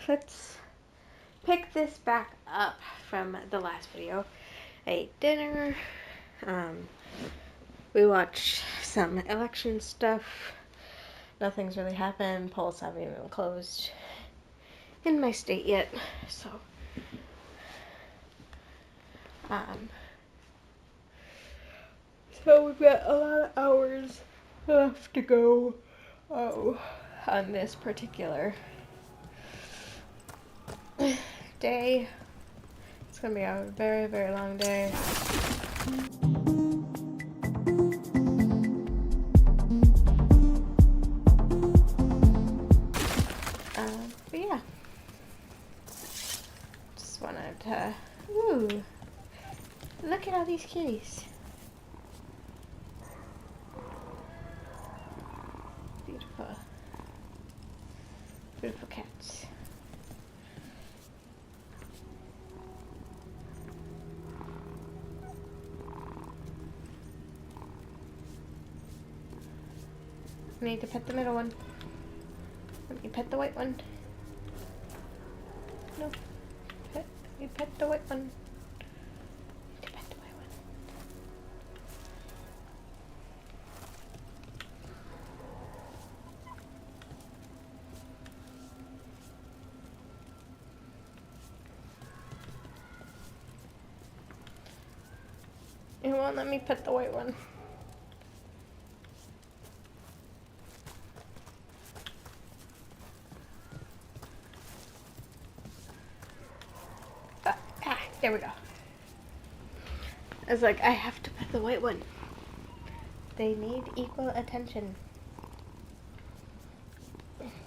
let's pick this back up from the last video. I ate dinner. We watched some election stuff. Nothing's really happened. Polls haven't even closed in my state yet, so we've got a lot of hours left to go on this particular day. It's gonna be a very, very long day. But yeah, just wanted to, ooh, look at all these kitties. Beautiful, beautiful cats. I need to pet the middle one. Let me pet the white one. No. You pet the white one. To pet the white one. It won't let me pet the white one. There we go. It's like, I have to pet the white one. They need equal attention.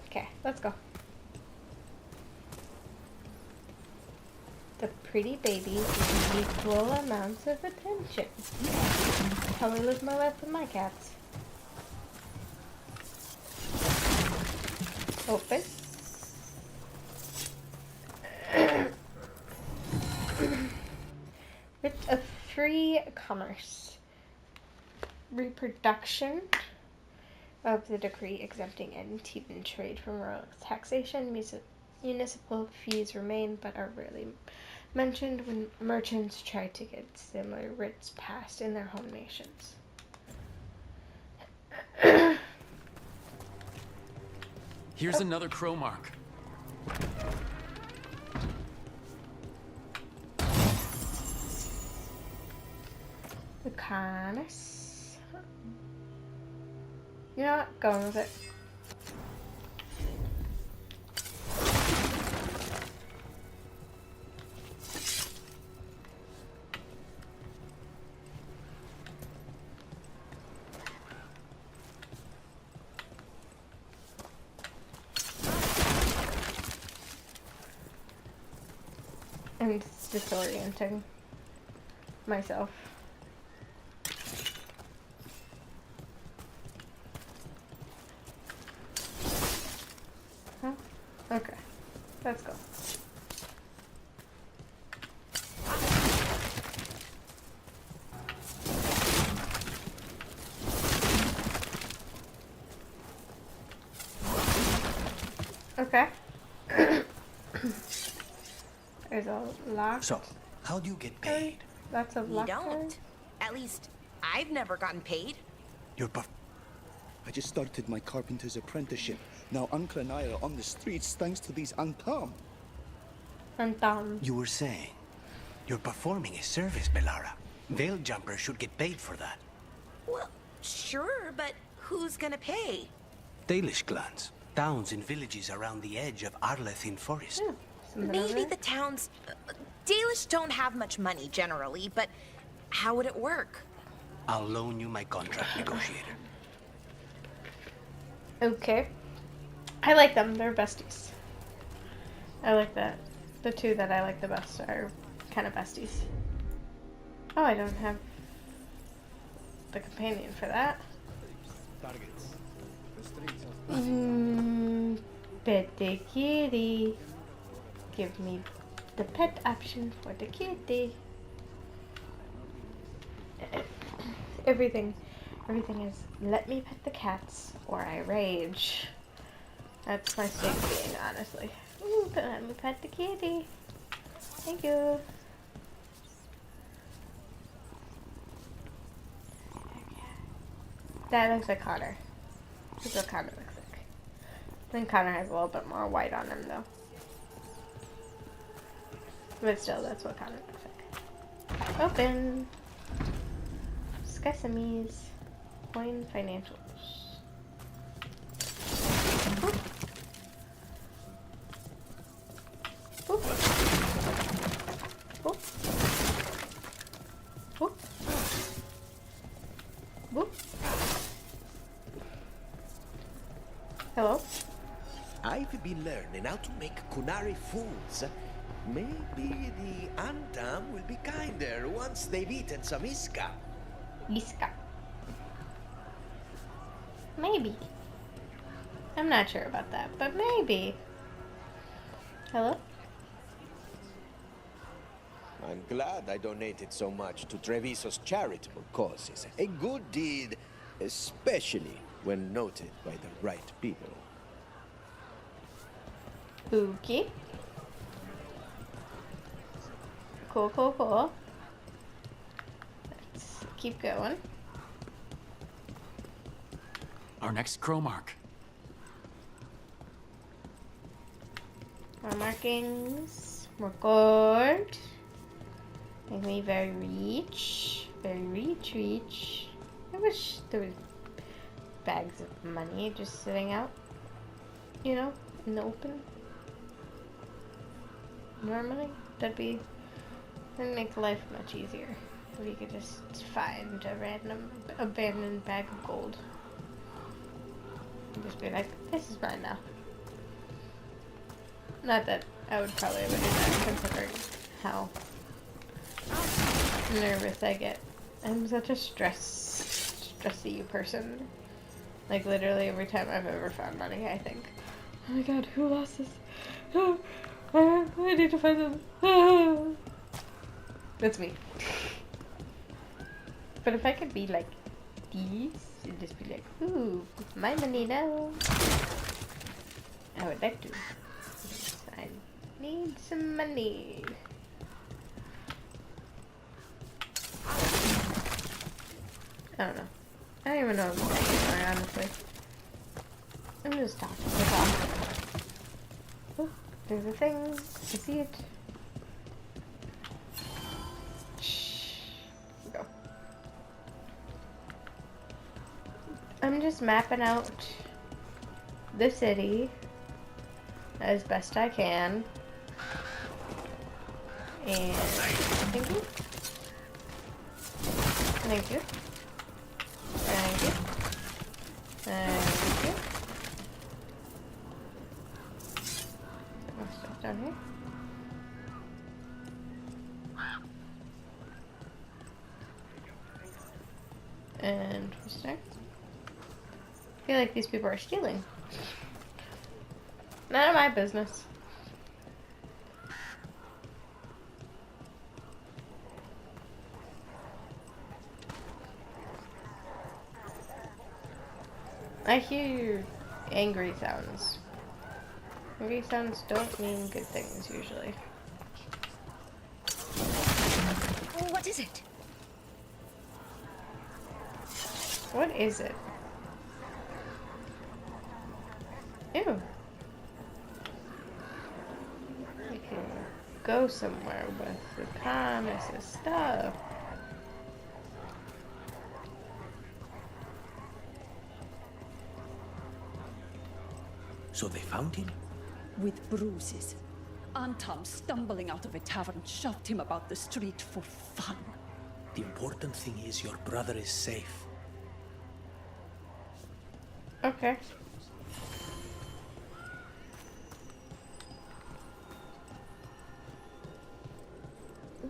Okay, let's go. The pretty babies need equal amounts of attention. That's how I live my life with my cats. Open. Writ of free commerce. Reproduction of the decree exempting anti-human trade from royal taxation. Municipal fees remain but are rarely mentioned when merchants try to get similar writs passed in their home nations. Here's another crow mark. The Carnus. You know what? Going with it. And disorienting myself. Huh? Okay, let's go. Okay. There's a lock. So, how do you get paid? Lots of We lock. don't. At least, I've never gotten paid. I just started my carpenter's apprenticeship. Now Uncle and I are on the streets thanks to these Antam. Antam. You were saying you're performing a service, Belara. Veil jumpers should get paid for that. Well, sure, but who's gonna pay? Dalish clans, towns and villages around the edge of Arlethin Forest. Yeah, Maybe the towns... Dalish don't have much money, generally, but how would it work? I'll loan you my contract negotiator. Okay. I like them. They're besties. I like that. The two that I like the best are kind of besties. Oh, I don't have the companion for that. Pet the kitty. Give me the pet option for the kitty. Everything is let me pet the cats or I rage. That's my state of being, honestly. Ooh, let me pet the kitty. Thank you. That looks like Connor. That's what Connor looks like. I think Connor has a little bit more white on him, though. But still, that's what Connor looks like. Open. Sesames. Coin financials. Boop. Boop. Boop. Boop. Boop. Hello? I've been learning how to make Kunari foods. Maybe the Antam will be kinder once they've eaten some Iska. Iska. Maybe. I'm not sure about that, but maybe. Hello? I'm glad I donated so much to Treviso's charitable causes. A good deed, especially when noted by the right people. Okay. Cool, cool, cool. Let's keep going. Our next crow mark. More markings. More gold. Make me very rich. Very rich. I wish there was bags of money just sitting out. You know, in the open. Normally, that'd make life much easier. If you could just find a random abandoned bag of gold. And just be like, this is mine now. Not that I would probably ever do that, considering how nervous I get. I'm such a stressy person. Like, literally every time I've ever found money, I think, oh my god, who lost this? Oh, I need to find them. Oh. That's me. But if I could be like these, and just be like, ooh, my money now. I would like to. I need some money. I don't know. I don't even know what I'm saying, honestly. I'm just talking to talk. Oh, there's a thing. I see it. Shh. Go. I'm just mapping out the city as best I can. And thank you. Thank you. Thank you. Thank you. More stuff down here. And what's there? I feel like these people are stealing. None of my business. I hear angry sounds. Angry sounds don't mean good things, usually. What is it? What is it? Ew. We can go somewhere with the Qamek's stuff. So they found him? With bruises. Antam, stumbling out of a tavern, shoved him about the street for fun. The important thing is your brother is safe. Okay.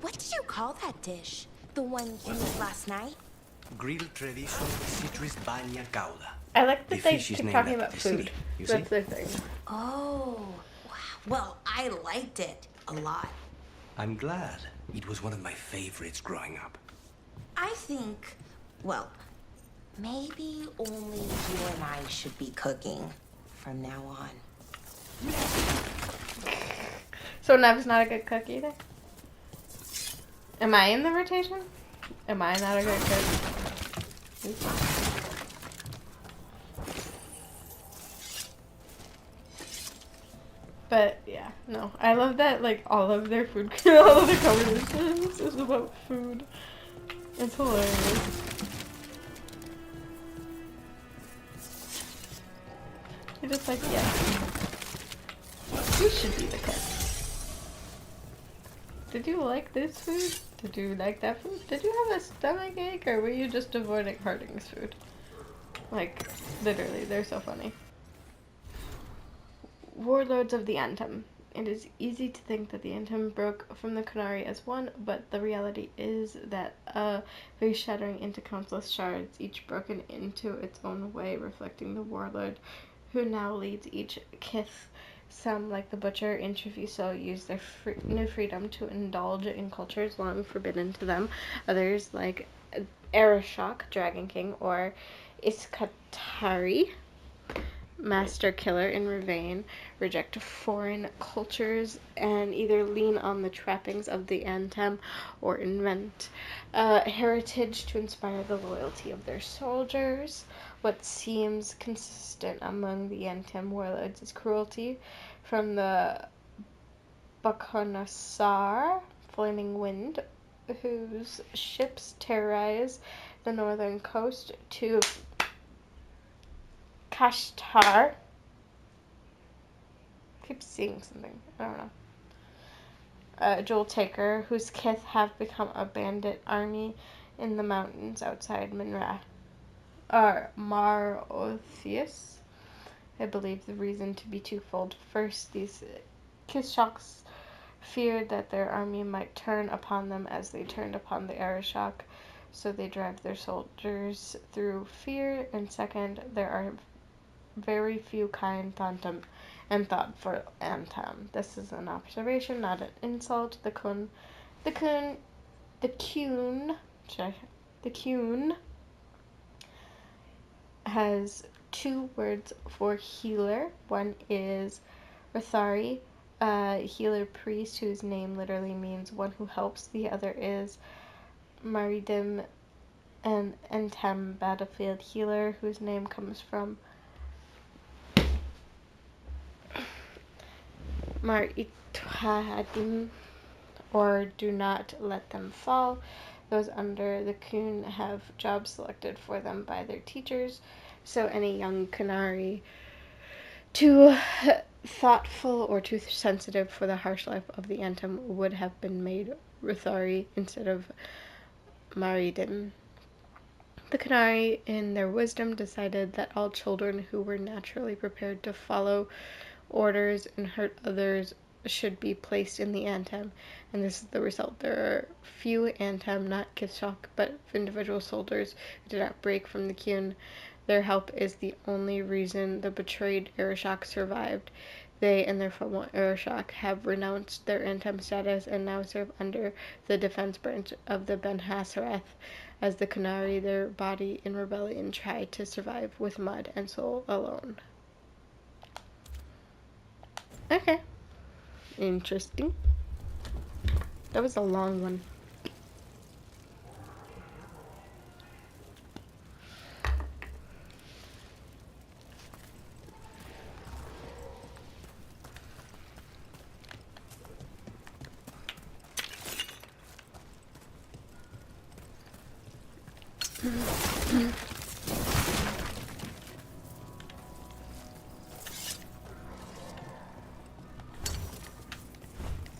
What did you call that dish? The one you ate last night? Grilled Treviso citrus bagna cauda. I like that The they fish is keep named talking after about the food. city, you That's see? their thing. Oh, well, I liked it a lot. I'm glad. It was one of my favorites growing up. I think, well, maybe only you and I should be cooking from now on. So Nev's not a good cook either? Am I in the rotation? Am I not a good cook? But yeah, no. I love that like all of their food, all of the conversations is about food. It's hilarious. You're just like, yeah. You should be the cook. Did you like this food? Did you like that food? Did you have a stomachache, or were you just avoiding Harding's food? Like, literally, they're so funny. Warlords of the Anthem. It is easy to think that the Anthem broke from the Qunari as one, but the reality is that very shattering into countless shards, each broken into its own way, reflecting the warlord who now leads each kith. Some, like the Butcher in Treviso, use their new freedom to indulge in cultures long forbidden to them. Others, like Arashok, Dragon King, or Iskatari, Master Killer in Ravane, reject foreign cultures and either lean on the trappings of the Anthem or invent heritage to inspire the loyalty of their soldiers. What seems consistent among the Anthem warlords is cruelty, from the Bakonasar, Flaming Wind, whose ships terrorize the northern coast, to Kashtar. Keep seeing something. I don't know. Jewel Taker, whose kith have become a bandit army in the mountains outside Minra. Marothius. I believe the reason to be twofold. First, these Kishoks feared that their army might turn upon them as they turned upon the Arashok, so they drive their soldiers through fear. And second, there are very few kind Thantum and thoughtful Anthem. This is an observation, not an insult. The Qun has two words for healer. One is Rathari, a healer priest whose name literally means one who helps. The other is Maridim, an Anthem battlefield healer whose name comes from Mar-Ithadim, or do not let them fall. Those under the Qun have jobs selected for them by their teachers, so any young Qunari too thoughtful or too sensitive for the harsh life of the Anthem would have been made Ruthari instead of Maridim. The Qunari, in their wisdom, decided that all children who were naturally prepared to follow orders and hurt others should be placed in the Anthem, and this is the result. There are few Anthem, not Kishok, but individual soldiers who did not break from the Qun. Their help is the only reason the betrayed Arashok survived. They and their fellow Arashok have renounced their Anthem status and now serve under the defense branch of the Ben Hasarath, as the Qunari, their body in rebellion, try to survive with mud and soul alone. Okay. Interesting. That was a long one.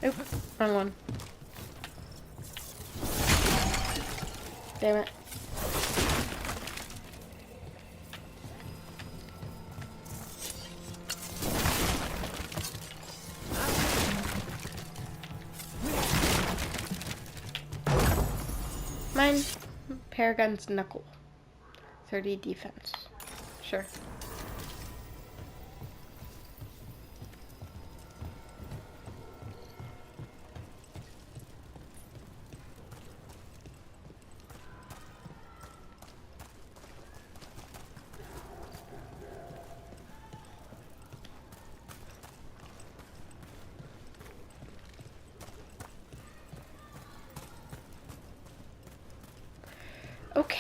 Oop, wrong one. Damn it. Mine, Paragon's Knuckle. 30 defense. Sure.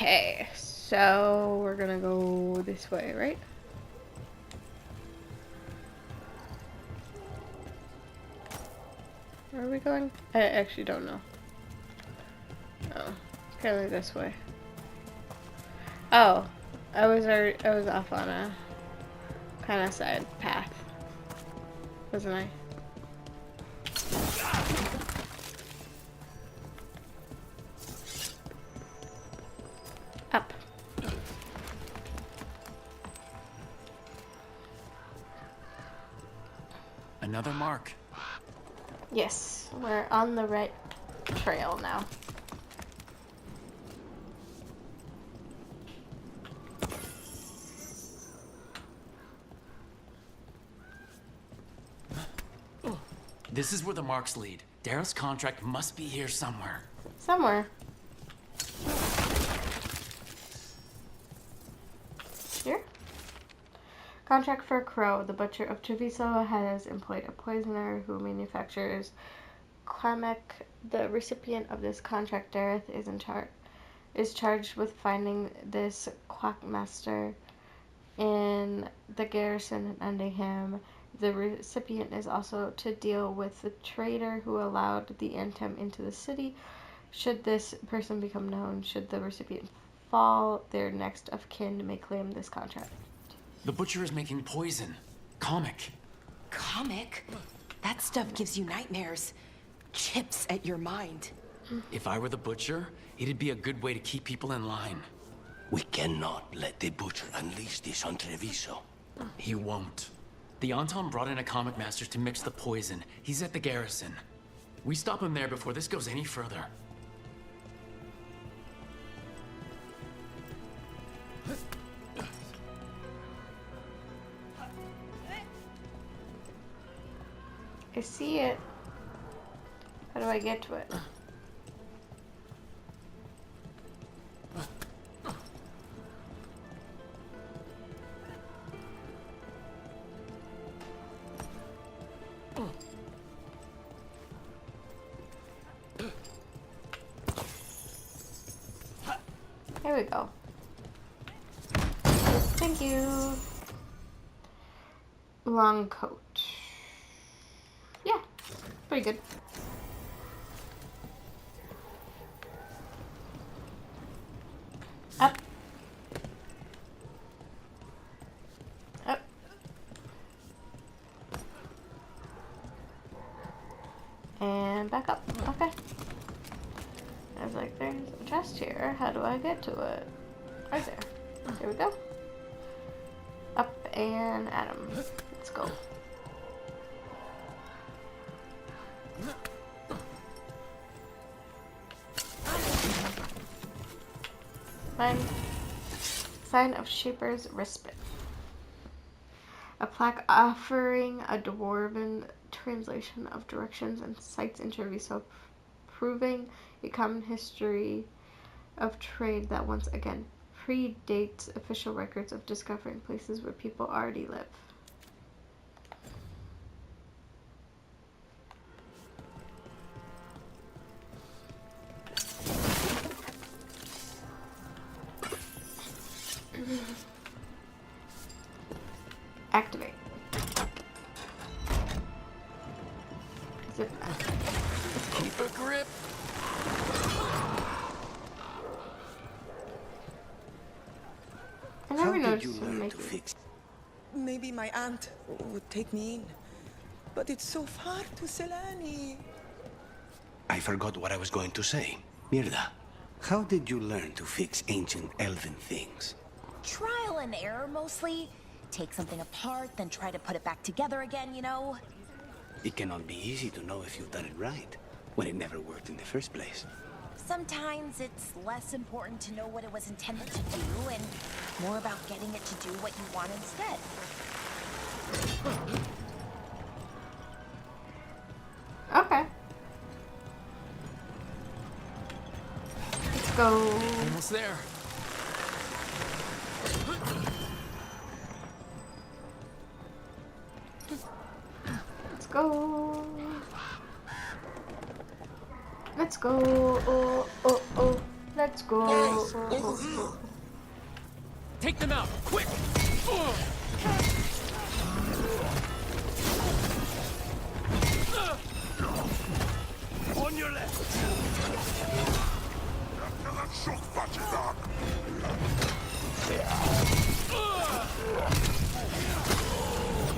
Okay, so we're gonna go this way, right? Where are we going? I actually don't know. Oh, apparently this way. Oh, I was off on a kind of side path, wasn't I? Up. Another mark. Yes, we're on the right trail now. This is where the marks lead. Daryl's contract must be here somewhere. Somewhere. Here? Contract for Crow. The butcher of Treviso has employed a poisoner who manufactures Qamek. The recipient of this contract, Dareth, is charged with finding this quackmaster in the garrison and ending him. The recipient is also to deal with the traitor who allowed the Antem into the city. Should this person become known, should the recipient fall, their next of kin may claim this contract. The butcher is making poison. Qamek. Qamek? That stuff gives you nightmares. Chips at your mind. If I were the butcher, it'd be a good way to keep people in line. We cannot let the butcher unleash this on Treviso. He won't. The Anton brought in a Qamek Masters to mix the poison. He's at the garrison. We stop him there before this goes any further. I see it. How do I get to it? There we go. Thank you. Long coat. Yeah, pretty good. Up. Up. And back up. Okay. I was like, there's a chest here. How do I get to it? Right there. There we go. Up and at him. Let's go. Sign of Shaper's Respite. A plaque offering a dwarven translation of directions and sites in Treviso, proving a common history of trade that once again predates official records of discovering places where people already live. Activate. Zip. Keep a grip. I How never did noticed you him learn to making. fix? Maybe my aunt would take me in. But it's so far to Selani. I forgot what I was going to say. Mirda, how did you learn to fix ancient elven things? Trial and error, mostly. Take something apart, then try to put it back together again, you know? It cannot be easy to know if you've done it right, when it never worked in the first place. Sometimes it's less important to know what it was intended to do, and more about getting it to do what you want instead. Okay. Let's go. Almost there. Let's go. Let's go. Oh, oh, oh. Let's go. Take them out, quick! On your left.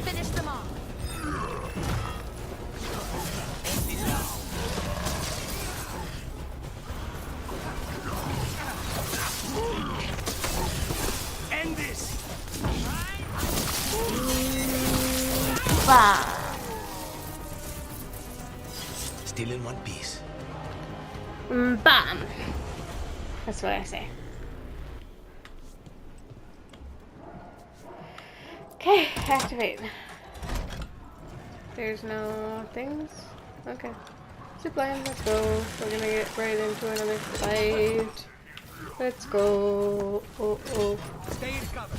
Finish them off. End this. Bam. Still in one piece. Bam. That's what I say. Okay, activate. There's no things. Okay. Zipline, let's go. We're gonna get right into another fight. Let's go. Oh. Stay in cover.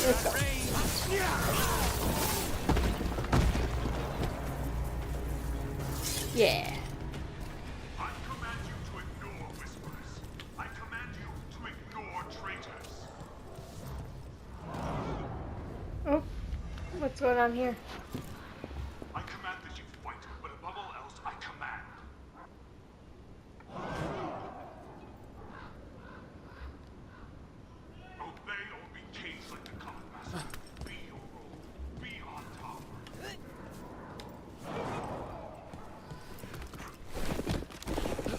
Let's go. Yeah. I command you to ignore whisperers. I command you to ignore traitors. Oh, what's going on here? I command that you fight, but above all else, I command. Obey or be caged like the Qamek Master. Be your role. Be on top.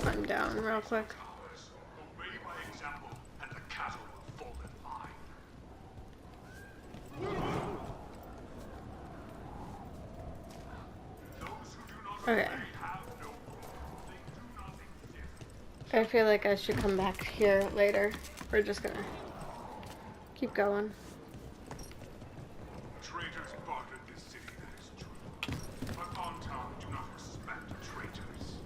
I'm down real quick. Obey my example, and the cattle will fall in line. Those who do not Okay. obey have no role. They do not exist. I feel like I should come back here later. We're just gonna keep going. Traitors guarded this city, that is true. But on town do not respect traitors.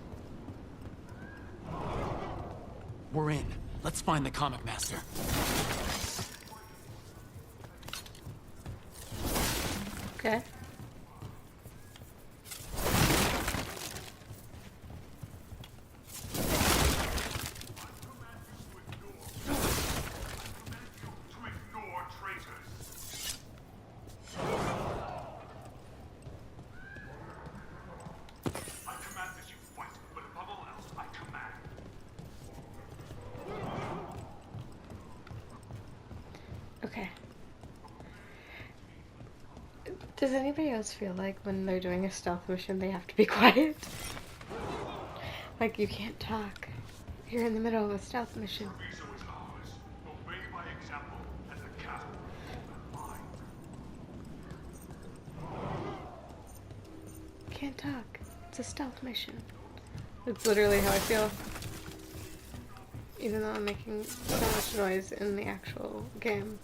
We're in. Let's find the Qamek Master. Okay. To ignore traitors. I command that you fight, but above all else, I command. Okay. Does anybody else feel like when they're doing a stealth mission they have to be quiet? Like you can't talk. You're in the middle of a stealth mission. Treviso is ours. Obey my example, and the cattle will fall in line. Can't talk. It's a stealth mission. It's literally how I feel. Even though I'm making so much noise in the actual game.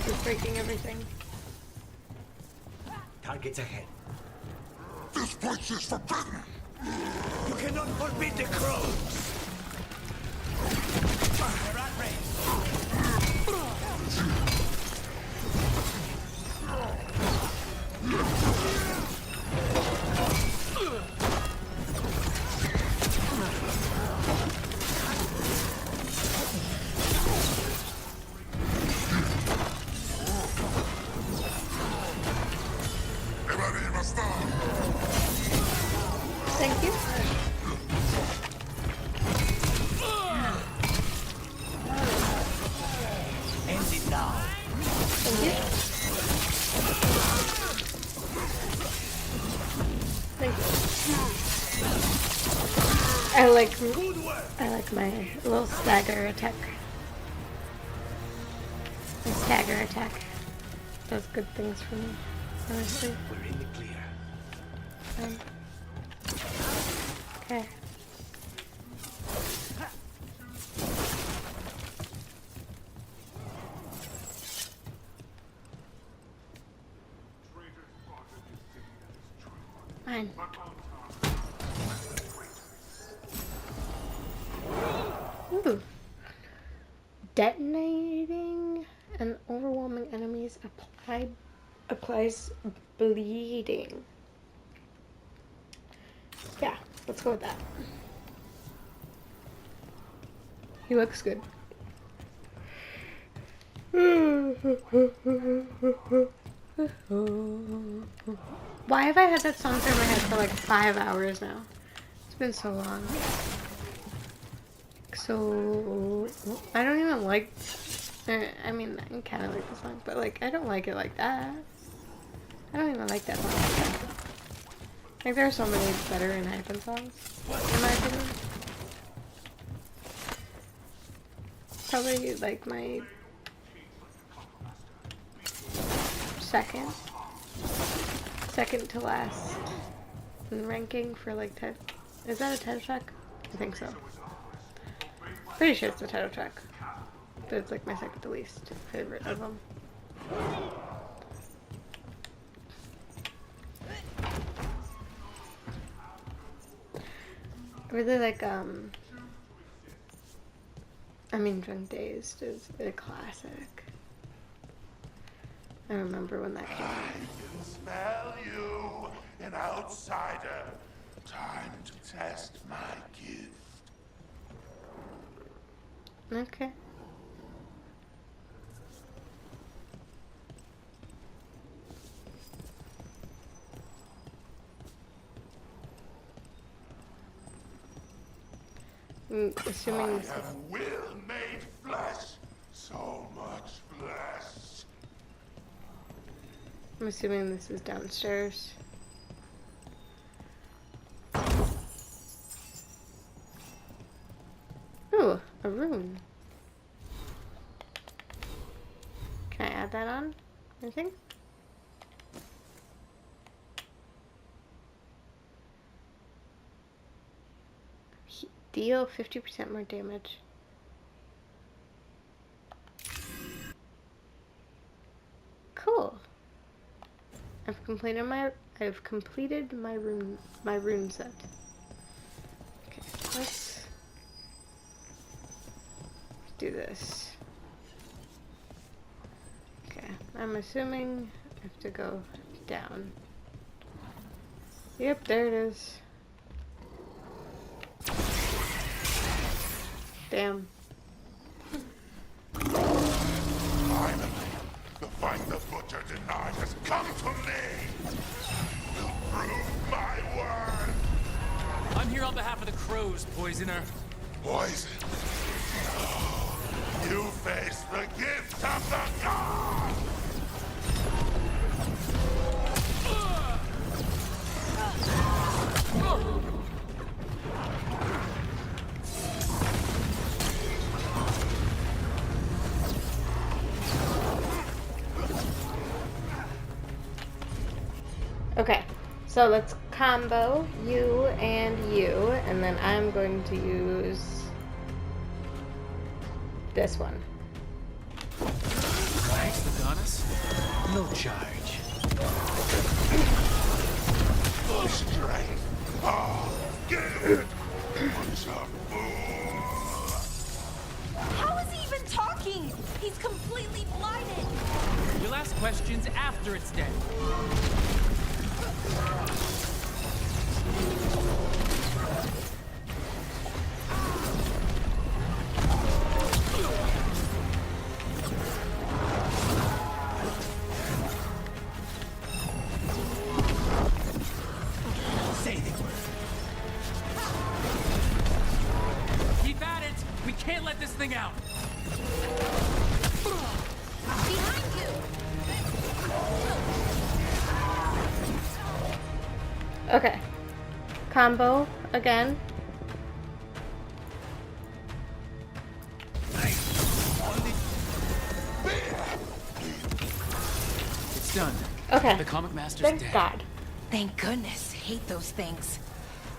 It's breaking everything. Targets ahead. This place is forbidden. You cannot forbid the crows. They're at range. Thank you. End it now. Thank you. Thank you. I like my little stagger attack. My stagger attack does good things for me, honestly. We're in the clear. Okay. fine. Ooh. Detonating an overwhelming enemies applies bleeding. Yeah, let's go with that. He looks good. Why have I had that song through my head for like 5 hours now? It's been so long. So I don't even like. I mean, I kind of like the song, but like I don't like it like that. I don't even like that song like that. Like there are so many better Enhypen songs, in my opinion. Probably like my second to last in ranking for like is that a title track? I think so. Pretty sure it's the title track, but it's like my second to least favorite of them. I really like I mean, Drunk Dazed is a classic. I remember when that came out. I can smell you, an outsider. Time to test my gift. Okay. Assuming I this have will made flesh, so much flesh. I'm assuming this is downstairs. Ooh, a rune. Can I add that on? Anything? Deal 50% more damage. Cool. I've completed my rune set. Okay, let's do this. Okay, I'm assuming I have to go down. Yep, there it is. Damn. Finally, the fight the Butcher denied has come to me. Will prove my word. I'm here on behalf of the Crows, Poisoner. Poison. No. You face the gift of the gods. Okay, so let's combo you, and then I'm going to use this one. Thanks, Adonis. No charge. Strength. Oh, good. What's up, fool? How is he even talking? He's completely blinded. You'll ask questions after it's dead. Say the word. Keep at it! We can't let this thing out! Behind you. Okay. Combo again. It's done. Okay. The Qamek Master's Thank dead. God. Thank goodness. Hate those things.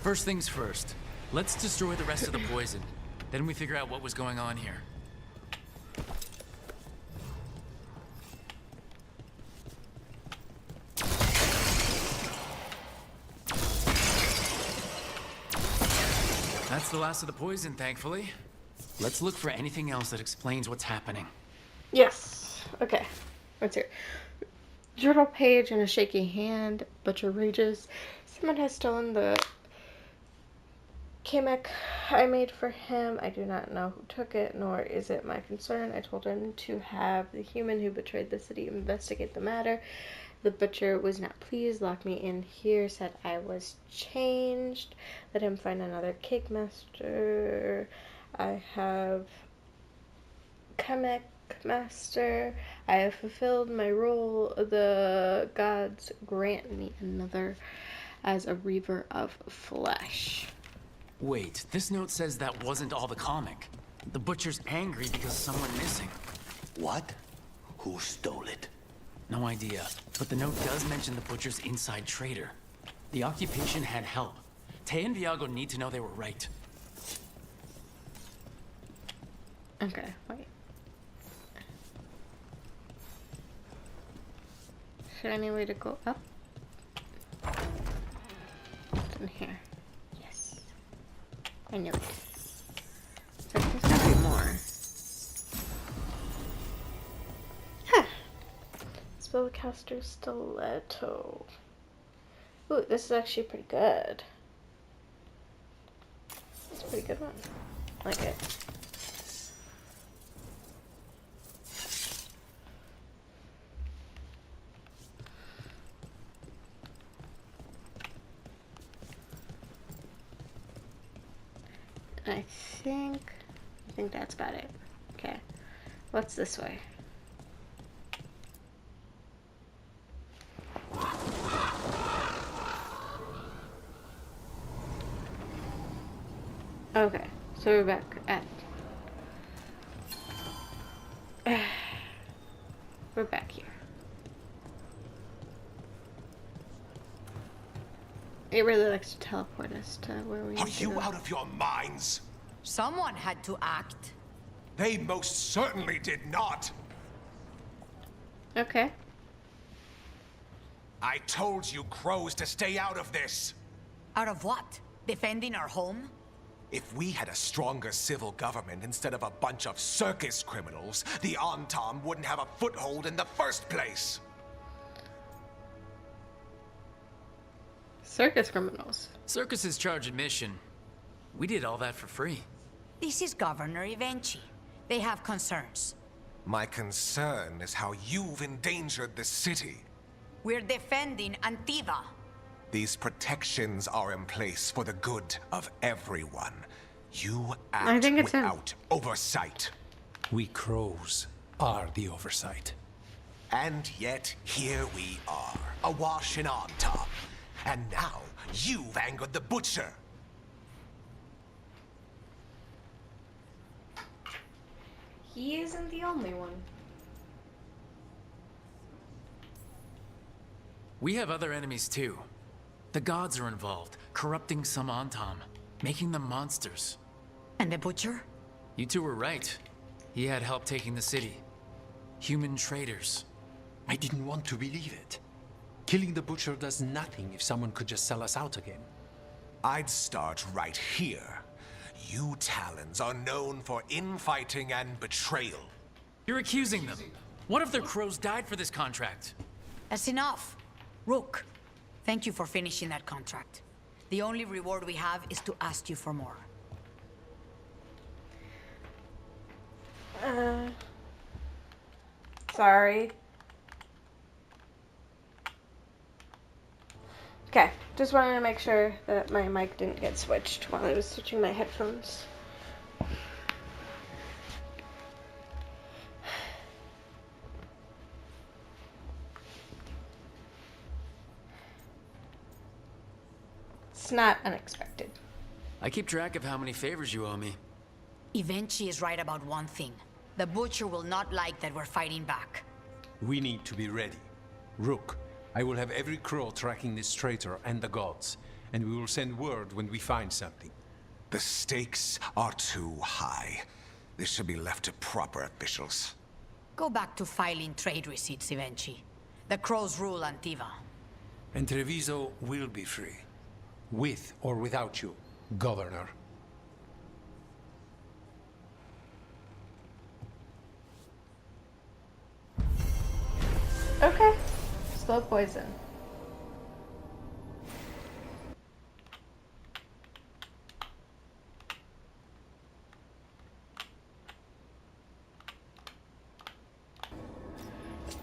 First things first. Let's destroy the rest of the poison. Then we figure out what was going on here. That's the last of the poison, thankfully. Let's look for anything else that explains what's happening. Yes. Okay. Let's hear. Journal page in a shaky hand. Butcher rages. Someone has stolen the Qamek I made for him. I do not know who took it, nor is it my concern. I told him to have the human who betrayed the city investigate the matter. The butcher was not pleased, locked me in here, said I was changed. Let him find another cake master. I have Qamek master. I have fulfilled my role. The gods grant me another as a reaver of flesh. Wait, this note says that wasn't all the Qamek. The butcher's angry because someone missing. What? Who stole it? No idea, but the note does mention the butcher's inside trader. The occupation had help. Tay and Viago need to know they were right. Okay, wait. Is there any way to go up? What's in here? Yes. I knew it. So there's gotta be more. Huh. Spellcaster Stiletto. Ooh, this is actually pretty good. It's a pretty good one. I like it. I think that's about it. Okay. What's this way? Okay, so we're back at... we're back here. It really likes to teleport us to where we need to go. Are you out of your minds? Someone had to act. They most certainly did not. Okay. I told you crows to stay out of this. Out of what? Defending our home? If we had a stronger civil government instead of a bunch of circus criminals, the Antam wouldn't have a foothold in the first place. Circus criminals. Circuses charge admission. We did all that for free. This is Governor Evenchi. They have concerns. My concern is how you've endangered the city. We're defending Antiva. These protections are in place for the good of everyone. You act I think it's without oversight. We crows are the oversight. And yet, here we are, awash in Antam. And now, you've angered the butcher. He isn't the only one. We have other enemies too. The gods are involved, corrupting some Antam, making them monsters. And the butcher? You two were right. He had help taking the city. Human traders. I didn't want to believe it. Killing the butcher does nothing if someone could just sell us out again. I'd start right here. You Talons are known for infighting and betrayal. You're accusing them. What if their crows died for this contract? That's enough. Rook, thank you for finishing that contract. The only reward we have is to ask you for more. Sorry. Okay, just wanted to make sure that my mic didn't get switched while I was switching my headphones. It's not unexpected. I keep track of how many favors you owe me. Evenchi is right about one thing. The butcher will not like that we're fighting back. We need to be ready. Rook, I will have every crow tracking this traitor and the gods, and we will send word when we find something. The stakes are too high. This should be left to proper officials. Go back to filing trade receipts, Evenchi. The crows rule Antiva. And Treviso will be free. With or without you, Governor. Okay. Slow poison.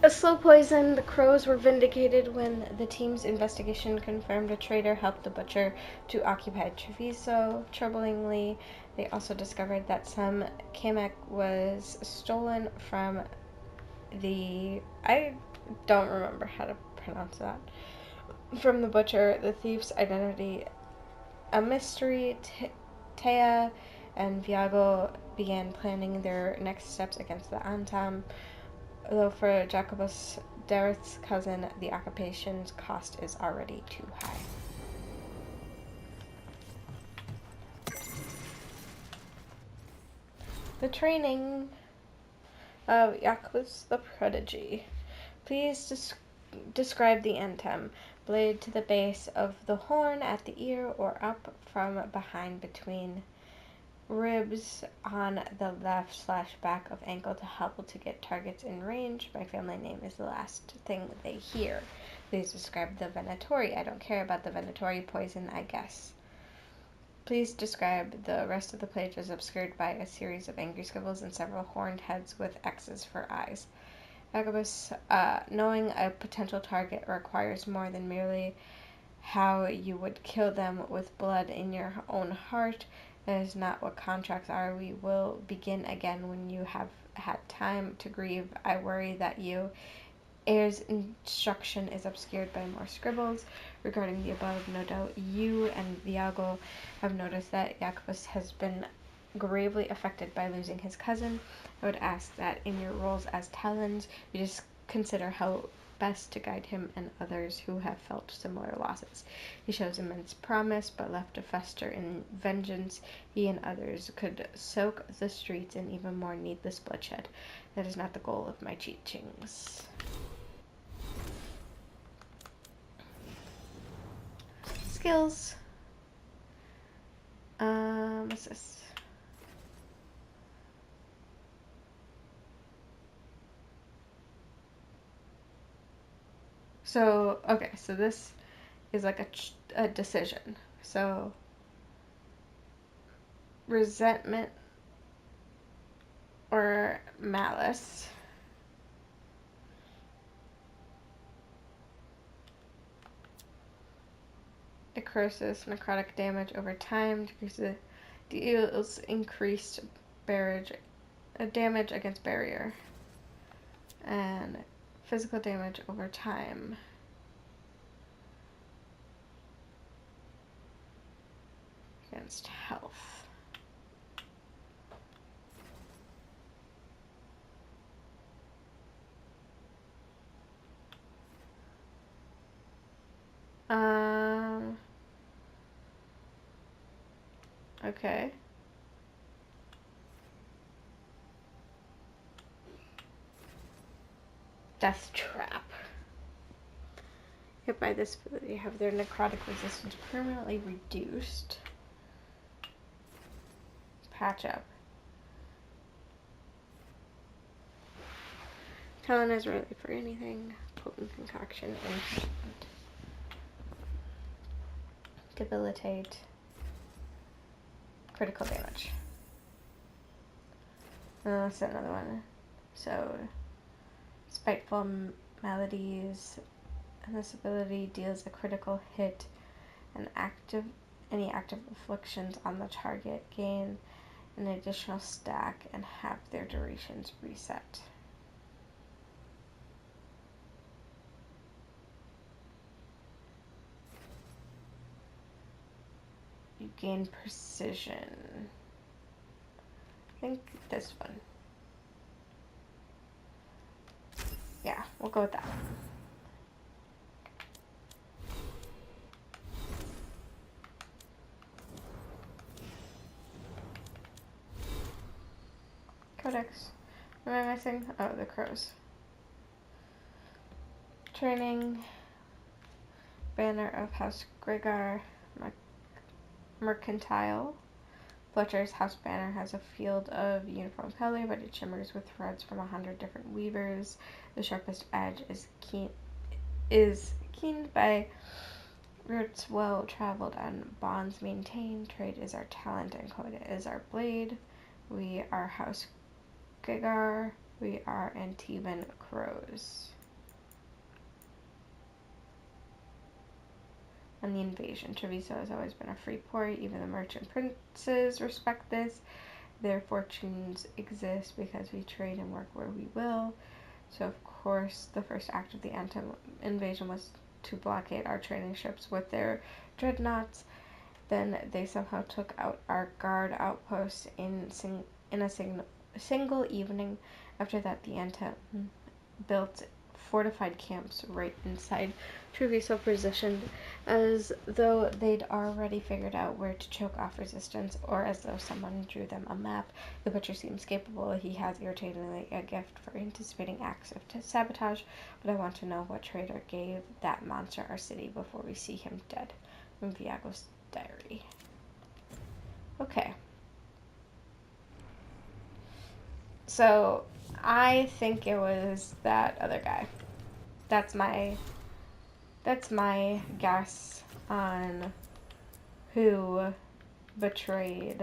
A slow poison, the crows were vindicated when the team's investigation confirmed a traitor helped the butcher to occupy Treviso. Troublingly, they also discovered that some Qamek was stolen from the... I don't remember how to pronounce that. From the butcher, the thief's identity a mystery. Tea and Viago began planning their next steps against the Antam. Though for Jacobus, Dareth's cousin, the occupation's cost is already too high. The training of Jacobus the Prodigy. Please describe the Antam. Blade to the base of the horn at the ear or up from behind between ribs on the left/back of ankle to help to get targets in range. My family name is the last thing they hear. Please describe the Venatori. I don't care about the Venatori poison, I guess. Please describe the rest of the page as obscured by a series of angry scribbles and several horned heads with X's for eyes. Agabus, knowing a potential target requires more than merely how you would kill them with blood in your own heart. That is not what contracts are. We will begin again when you have had time to grieve. I worry that you. Heir's instruction is obscured by more scribbles. Regarding the above, no doubt you and Viago have noticed that Jacobus has been gravely affected by losing his cousin. I would ask that in your roles as talons, you just consider how best to guide him and others who have felt similar losses. He shows immense promise, but left to fester in vengeance, he and others could soak the streets in even more needless bloodshed. That is not the goal of my teachings. Skills. What's this? So, okay, so this is like a decision. So, resentment or malice. Necrosis, necrotic damage over time, deals increased damage against barrier. And physical damage over time. Against health. Okay. Death Trap. Hit by this ability, have their necrotic resistance permanently reduced. Patch up. Talon is ready for anything. Potent concoction. Enchantment. Debilitate. Critical damage. That's another one. So, spiteful maladies. And this ability deals a critical hit and any active afflictions on the target. Gain an additional stack and have their durations reset. You gain precision. I think this one. Yeah, we'll go with that. Codex. What am I missing? Oh, the crows. Training. Banner of House Gregar. Mercantile. Fletcher's house banner has a field of uniform color, but it shimmers with threads from 100 different weavers. The sharpest edge is keened by roots well traveled and bonds maintained. Trade is our talent and quota is our blade. We are House Gigar. We are Antiban Crows. And the invasion. Treviso has always been a free port. Even the merchant princes respect this. Their fortunes exist because we trade and work where we will. So, of course, the first act of the invasion was to blockade our trading ships with their dreadnoughts. Then they somehow took out our guard outposts in a single evening. After that, the Anton built fortified camps right inside Treviso, positioned as though they'd already figured out where to choke off resistance, or as though someone drew them a map. The butcher seems capable. He has irritatingly a gift for anticipating acts of sabotage, but I want to know what traitor gave that monster our city before we see him dead. From Viago's diary. Okay. So, I think it was that other guy. That's my guess on who betrayed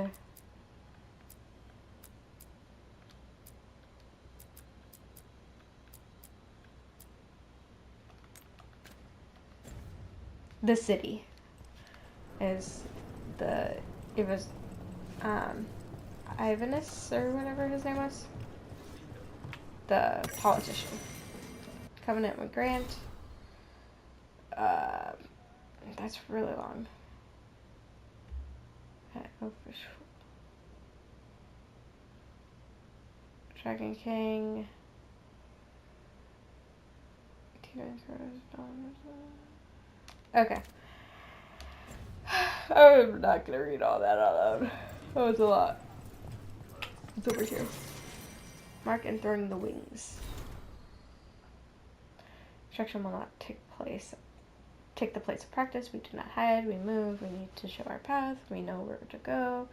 the city. It was Ivanus or whatever his name was. The politician. Covenant with Grant. That's really long. Dragon King. Okay. I'm not gonna read all that out loud. That was a lot. It's over here. Mark and throwing the wings. Instruction will not take the place of practice. We do not hide, we move, we need to show our path, we know where to go.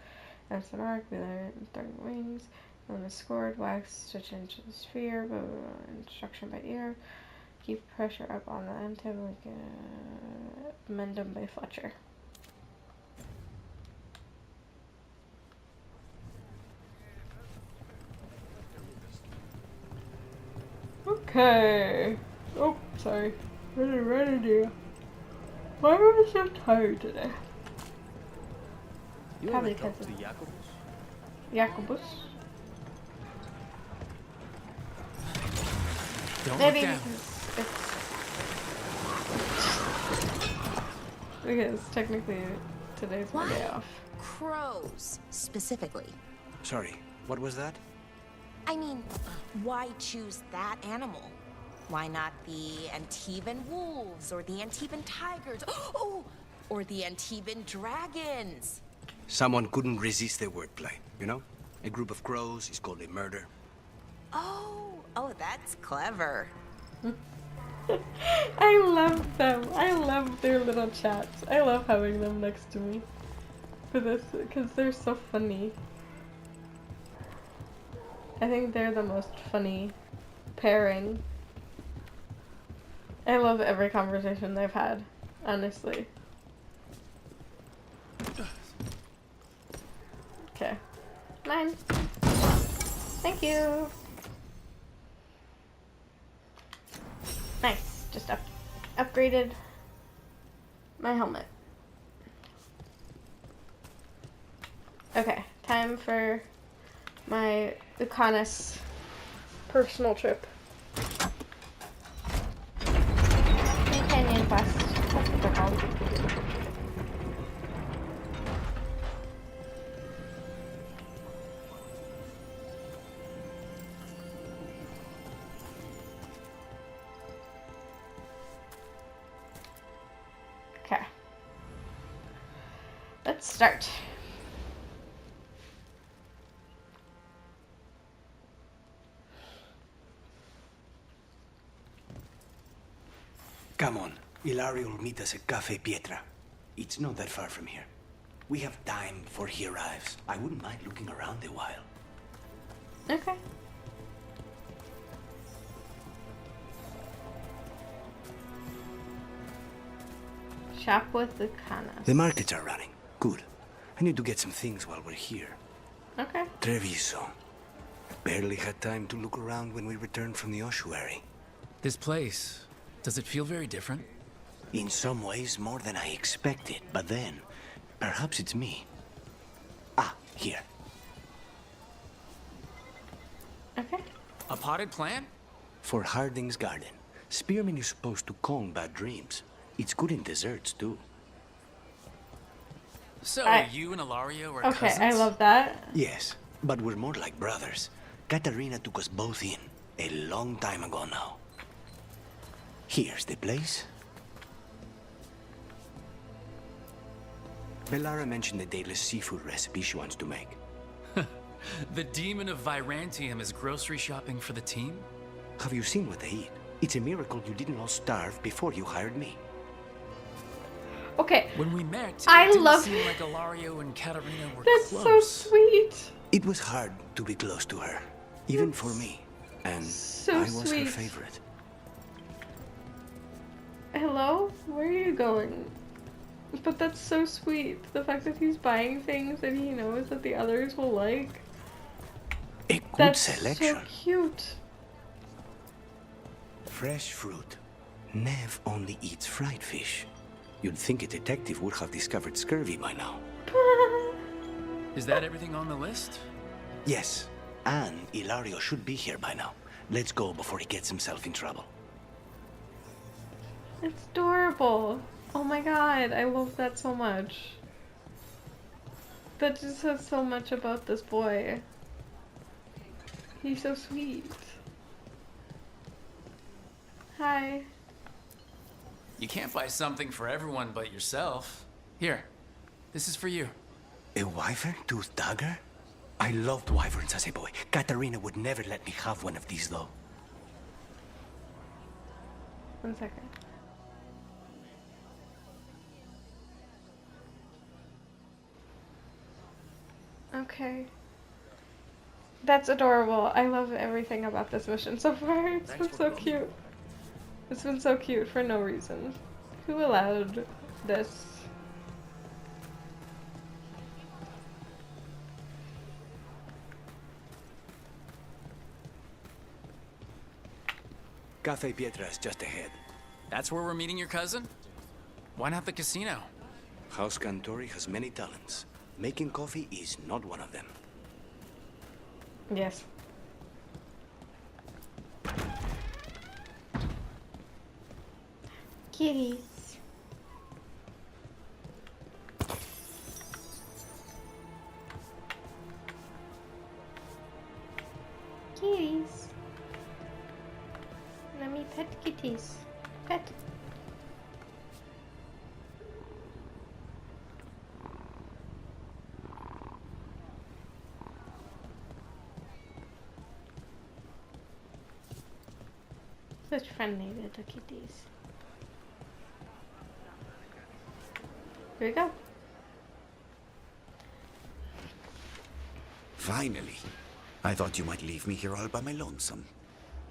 That's the mark, we learn throwing the wings. When it's scored, wax, stitch into the sphere, blah, blah, blah. Instruction by ear. Keep pressure up on the end table, we can amend them by Fletcher. Okay. Oh, sorry. What did I do? Why am I so tired today? Probably because of Jacobus. Maybe because technically today's my day off. Crows, specifically. Sorry, what was that? I mean, why choose that animal? Why not the Antiban wolves, or the Antiban tigers, oh, or the Antiban dragons? Someone couldn't resist the wordplay, you know? A group of crows is called a murder. Oh, that's clever. I love them. I love their little chats. I love having them next to me for this because they're so funny. I think they're the most funny pairing. I love every conversation they've had, honestly. Okay. 9. Thank you. Nice. Just upgraded my helmet. Okay. Time for my Ucanis personal trip. Companion quest. That's what they're called. Okay. Let's start. Come on, Ilario will meet us at Cafe Pietra. It's not that far from here. We have time before he arrives. I wouldn't mind looking around a while. Okay. Shop with the Canas. The markets are running. Good. I need to get some things while we're here. Okay. Treviso. Barely had time to look around when we returned from the ossuary. This place, does it feel very different? In some ways, more than I expected. But then, perhaps it's me. Ah, here. Okay. A potted plant? For Harding's garden. Spearmint is supposed to calm bad dreams. It's good in desserts, too. So, you and Ilario are okay, cousins? I love that. Yes, but we're more like brothers. Katarina took us both in, a long time ago now. Here's the place. Bellara mentioned the dayless seafood recipe she wants to make. The demon of Virantium is grocery shopping for the team? Have you seen what they eat? It's a miracle you didn't all starve before you hired me. Okay. When we met, I it didn't love seem like Ilario and Katarina were That's close. so sweet. It was hard to be close to her, even for me. And so I was sweet. her favorite. Hello? Where are you going? But that's so sweet. The fact that he's buying things that he knows that the others will like. A good That's selection. so cute. Fresh fruit. Nev only eats fried fish. You'd think a detective would have discovered scurvy by now. Is that everything on the list? Yes, and Ilario should be here by now. Let's go before he gets himself in trouble. It's adorable. Oh my god, I love that so much. That just says so much about this boy. He's so sweet. Hi. You can't buy something for everyone but yourself. Here, this is for you. A wyvern-toothed dagger? I loved wyverns as a boy. Katarina would never let me have one of these, though. 1 second. Okay. That's adorable. I love everything about this mission so far. It's been so cute. It's been so cute for no reason. Who allowed this? Cafe Pietra is just ahead. That's where we're meeting your cousin? Why not the casino? House Cantori has many talents. Making coffee is not one of them. Yes. Kitties. Kitties. Let me pet kitties. Pet. Such friendly little kitties. Here we go. Finally. I thought you might leave me here all by my lonesome.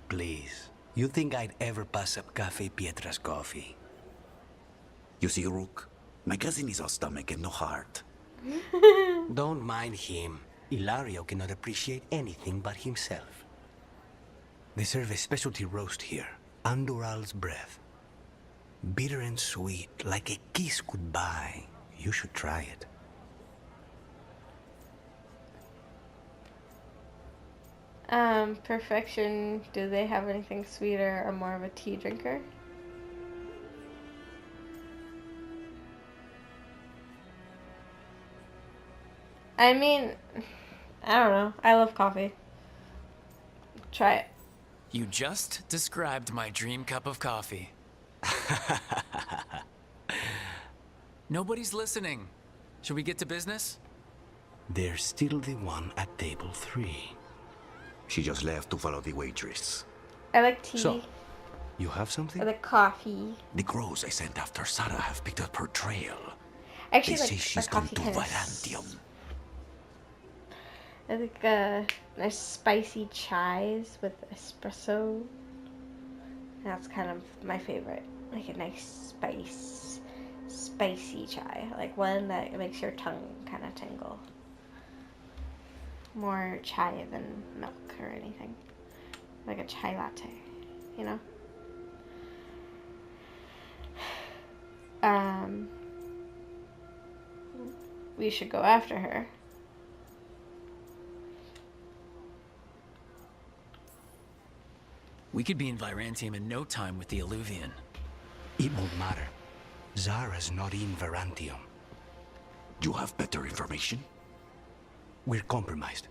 Please. You think I'd ever pass up Cafe Pietra's coffee? You see, Rook, my cousin is all stomach and no heart. Don't mind him. Ilario cannot appreciate anything but himself. They serve a specialty roast here, Andoral's breath. Bitter and sweet, like a kiss goodbye. You should try it. Perfection. Do they have anything sweeter or more of a tea drinker? I mean, I don't know. I love coffee. Try it. You just described my dream cup of coffee. Nobody's listening. Should we get to business? There's still the one at table 3. She just left to follow the waitress. I like tea. So, you have something? I like coffee. The crows I sent after Sarah have picked up her trail. Actually, They like say my she's gone coffee to kind of. Varantium. I think nice spicy chais with espresso. That's kind of my favorite. Like a nice spicy chai, like one that makes your tongue kind of tingle. More chai than milk or anything. Like a chai latte, you know? We should go after her. We could be in Virantium in no time with the Alluvian. It won't matter. Zara's not in Varantium. You have better information? We're compromised.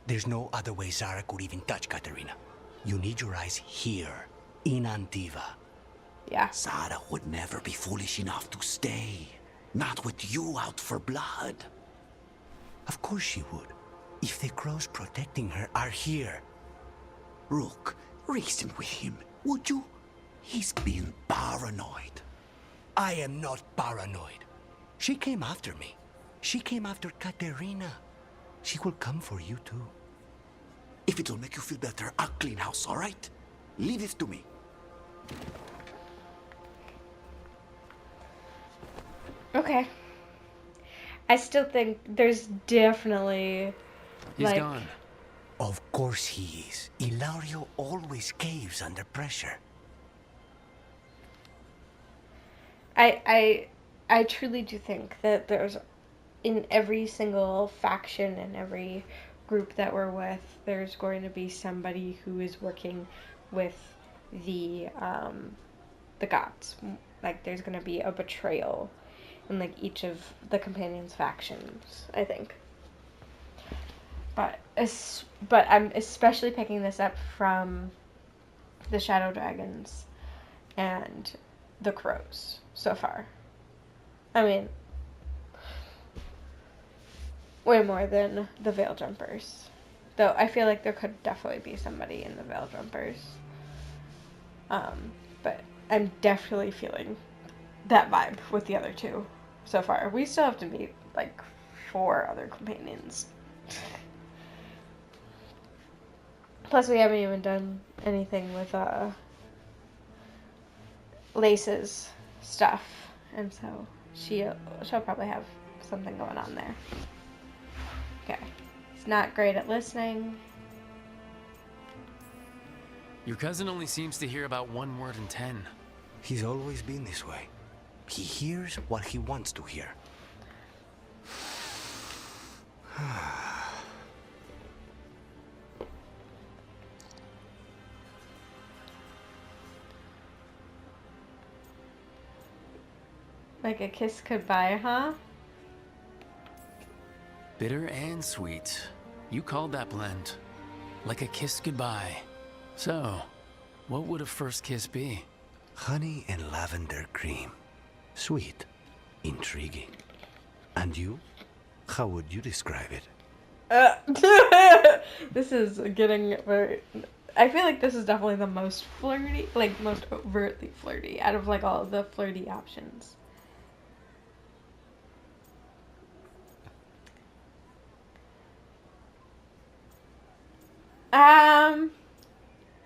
There's no other way Zara could even touch Katerina. You need your eyes here, in Antiva. Yeah. Zara would never be foolish enough to stay. Not with you out for blood. Of course she would. If the crows protecting her are here. Rook, reason with him, would you? He's being paranoid. I am not paranoid. She came after me. She came after Katerina. She will come for you too. If it'll make you feel better, I'll clean house, all right? Leave this to me. Okay. I still think there's definitely He's gone. Of course he is. Ilario always caves under pressure. I truly do think that there's, in every single faction and every group that we're with, there's going to be somebody who is working with the gods. Like, there's going to be a betrayal in, like, each of the companions' factions, I think. But I'm especially picking this up from the Shadow Dragons and the Crows so far. I mean, way more than the Veil Jumpers. Though I feel like there could definitely be somebody in the Veil Jumpers. But I'm definitely feeling that vibe with the other two so far. We still have to meet like 4 other companions. Plus, we haven't even done anything with Lace's stuff, and so she'll probably have something going on there. Okay, he's not great at listening. Your cousin only seems to hear about 1 word in 10. He's always been this way. He hears what he wants to hear. Like a kiss goodbye, huh? Bitter and sweet. You called that blend. Like a kiss goodbye. So, what would a first kiss be? Honey and lavender cream. Sweet. Intriguing. And you? How would you describe it? This is getting very... I feel like this is definitely the most flirty, like most overtly flirty out of like all the flirty options.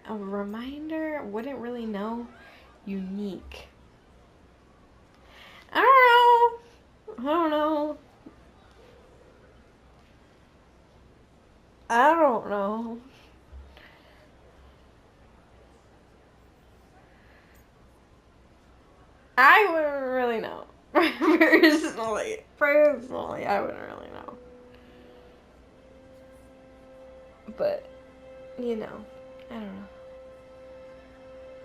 A reminder, wouldn't really know. Unique. I don't know. I wouldn't really know. Personally, I wouldn't really know. But, you know, I don't know.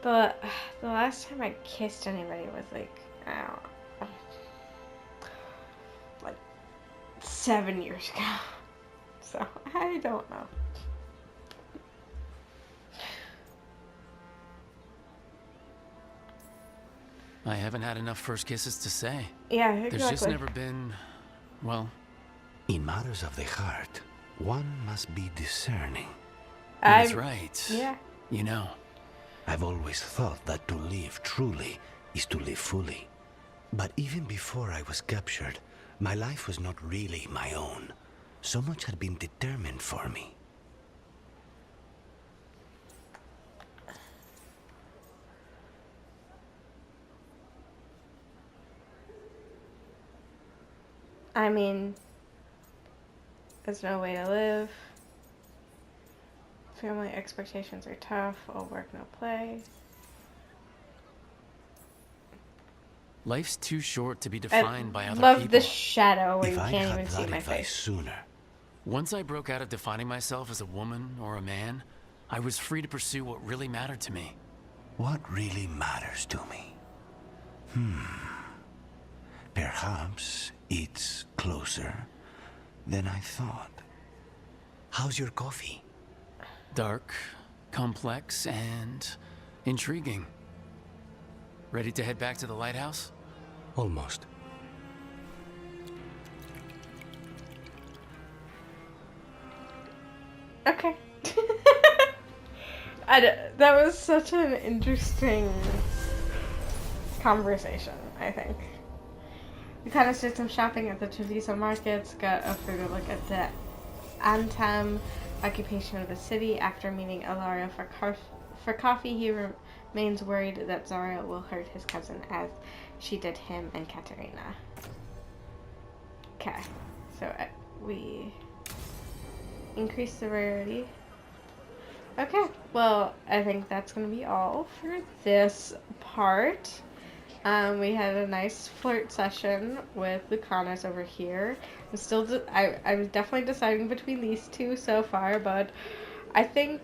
But the last time I kissed anybody was like, I don't know, like 7 years ago. So, I don't know. I haven't had enough first kisses to say. Yeah, exactly. There's just never been, well... In matters of the heart, one must be discerning. That's right. Yeah. You know. I've always thought that to live truly is to live fully. But even before I was captured, my life was not really my own. So much had been determined for me. I mean, there's no way to live. Family expectations are tough. All work, no play. Life's too short to be defined by other love people. the shadow where If you I can't had even see that my advice face. sooner. Once I broke out of defining myself as a woman or a man, I was free to pursue what really mattered to me. What really matters to me? Perhaps it's closer than I thought. How's your coffee? Dark, complex, and intriguing. Ready to head back to the lighthouse? Almost. Okay. That was such an interesting conversation, I think. We kind of did some shopping at the Treviso markets, got a further look at the Antam occupation of the city. After meeting Ilario for coffee, he remains worried that Zarya will hurt his cousin as she did him and Katerina. Okay, so we increase the rarity. Okay, well, I think that's going to be all for this part. We had a nice flirt session with Lucanus over here. I'm still, I was definitely deciding between these two so far, but I think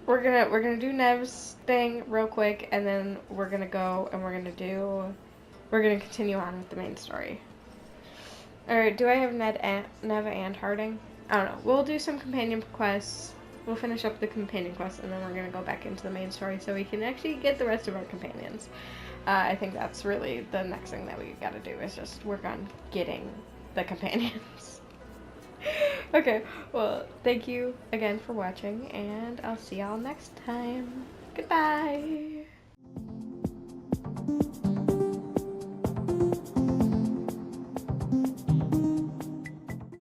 we're gonna do Nev's thing real quick, and then we're gonna go and we're gonna continue on with the main story. Alright, do I have Nev and Harding? I don't know. We'll do some companion quests. We'll finish up the companion quest, and then we're gonna go back into the main story so we can actually get the rest of our companions. I think that's really the next thing that we gotta do is just work on getting the companions. Okay, well, thank you again for watching, and I'll see y'all next time. Goodbye!